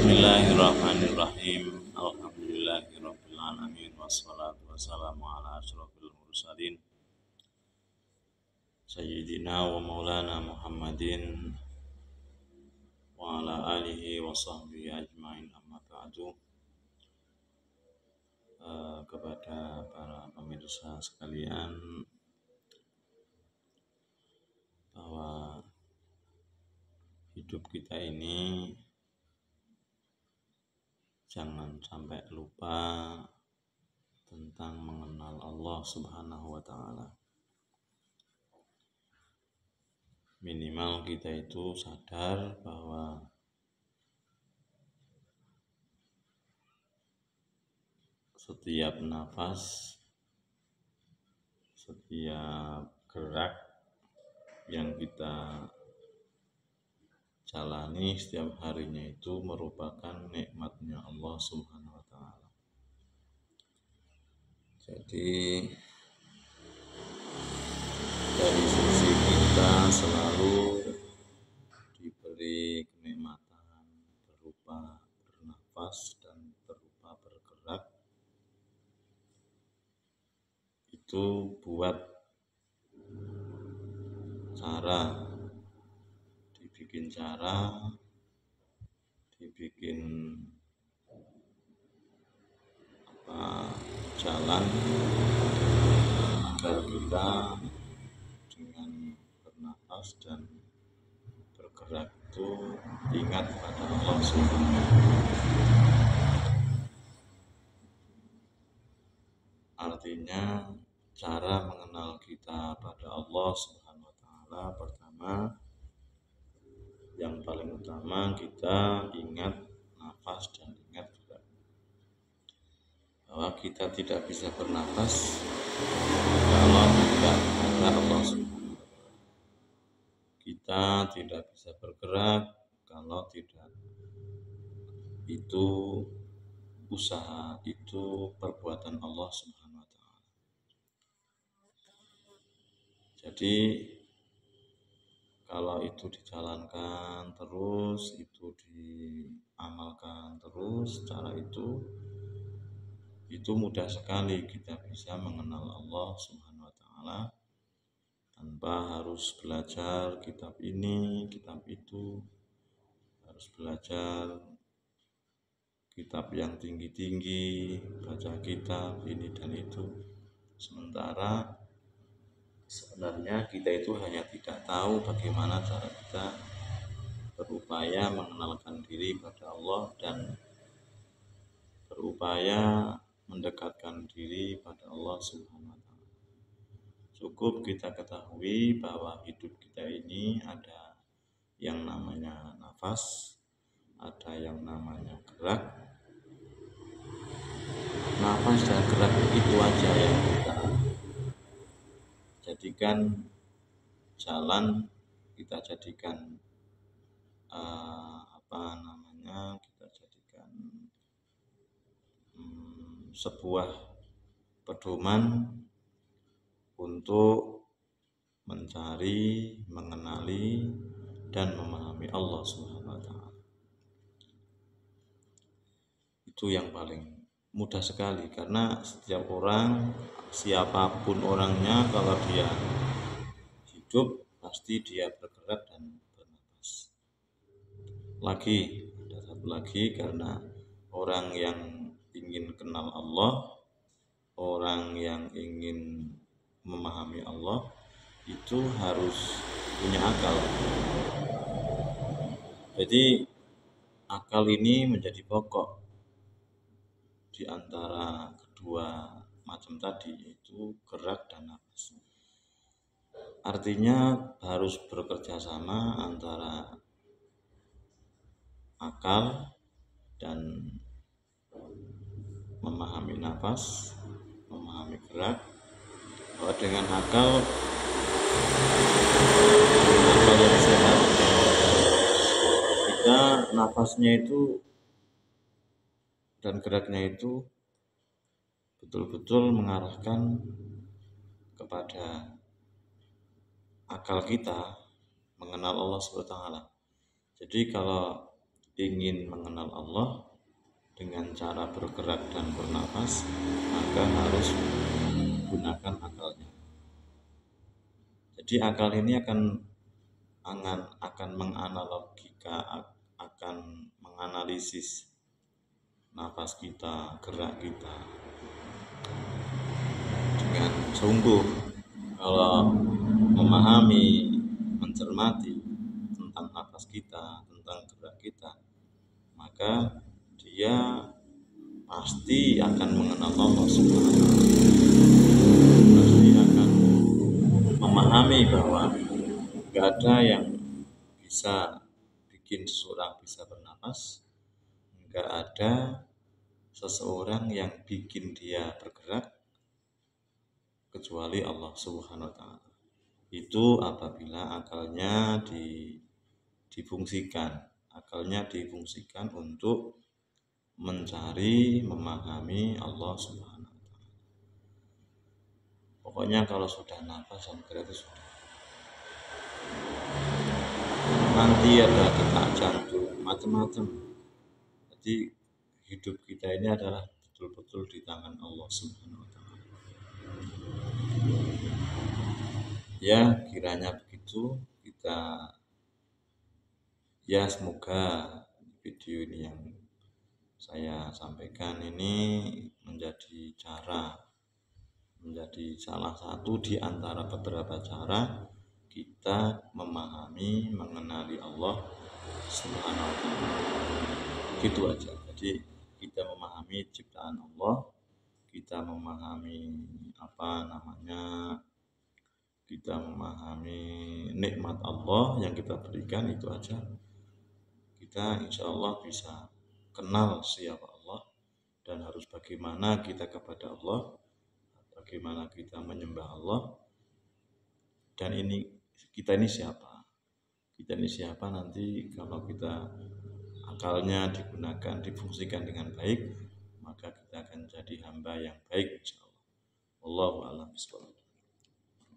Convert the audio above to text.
Bismillahirrahmanirrahim. Alhamdulillahirabbil alamin wassalatu wassalamu ala asyrofil mursalin sayyidina wa maulana Muhammadin wa ala alihi wa sahbihi ajmain, amma ba'du. Kepada para pemirsa sekalian, bahwa hidup kita ini jangan sampai lupa tentang mengenal Allah Subhanahu wa Ta'ala. Minimal kita itu sadar bahwa setiap nafas, setiap gerak yang kita jalani setiap harinya itu merupakan nikmatnya Allah Subhanahu wa Ta'ala. Jadi dari sisi kita selalu diberi kenikmatan berupa bernafas dan berupa bergerak. Itu buat dibikin jalan agar kita dengan bernafas dan bergerak itu ingat pada Allah Subhanahu wa Ta'ala. Artinya cara mengenal kita pada Allah Subhanahu wa Ta'ala, pertama, yang paling utama kita ingat nafas dan ingat gerak. Bahwa kita tidak bisa bernafas kalau tidak ada Allah Subhanahu wa Ta'ala. Kita tidak bisa bergerak kalau tidak itu usaha, itu perbuatan Allah Subhanahu wa Ta'ala. Jadi kalau itu dijalankan terus, itu diamalkan terus, cara itu mudah sekali kita bisa mengenal Allah Subhanahu wa Ta'ala tanpa harus belajar kitab ini, kitab itu, harus belajar kitab yang tinggi-tinggi, baca kitab ini dan itu. Sementara sebenarnya kita itu hanya tidak tahu bagaimana cara kita berupaya mengenalkan diri pada Allah dan berupaya mendekatkan diri pada Allah Subhanahu wa Ta'ala. Cukup kita ketahui bahwa hidup kita ini ada yang namanya nafas, ada yang namanya gerak. Nafas dan gerak itu aja yang kita jadikan jalan, kita jadikan kita jadikan sebuah pedoman untuk mencari, mengenali, dan memahami Allah Subhanahu wa Ta'ala. Itu yang paling mudah sekali, karena setiap orang, siapapun orangnya, kalau dia hidup pasti dia bergerak dan bernafas. Ada satu lagi, karena orang yang ingin kenal Allah, orang yang ingin memahami Allah, itu harus punya akal. Jadi akal ini menjadi pokok di antara kedua macam tadi, yaitu gerak dan nafas. Artinya harus bekerja sama antara akal dan memahami nafas, memahami gerak. Bahwa dengan akal yang sehat, kita nafasnya itu dan geraknya itu betul-betul mengarahkan kepada akal kita mengenal Allah SWT. Jadi kalau ingin mengenal Allah dengan cara bergerak dan bernafas, maka harus menggunakan akalnya. Jadi akal ini akan menganalogika, akan menganalisis nafas kita, gerak kita dengan sungguh. Kalau memahami, mencermati tentang nafas kita, tentang gerak kita, maka dia pasti akan mengenal Allah Subhanahu wa Ta'ala. Pasti akan memahami bahwa gak ada yang bisa bikin seseorang bisa bernapas, gak ada seseorang yang bikin dia bergerak kecuali Allah Subhanahu wa Ta'ala. Itu apabila akalnya difungsikan untuk mencari, memahami Allah Subhanahu wa Ta'ala. Pokoknya kalau sudah nafas dan gerak itu sudah. Nanti ada detak jantung, macam-macam. Jadi hidup kita ini adalah betul-betul di tangan Allah Subhanahu wa Ta'ala. Ya, kiranya begitu. Semoga video ini yang saya sampaikan ini menjadi salah satu di antara beberapa cara kita memahami, mengenali Allah Subhanahu wa Ta'ala. Gitu aja. Jadi kita memahami ciptaan Allah, kita memahami kita memahami nikmat Allah yang kita berikan, itu aja. Kita insya Allah bisa kenal siapa Allah dan harus bagaimana kita kepada Allah, bagaimana kita menyembah Allah, dan kita ini siapa. Kita ini siapa nanti kalau kita akalnya digunakan, difungsikan dengan baik, maka kita akan jadi hamba yang baik insya Allah. Wallahu a'lam bishawab.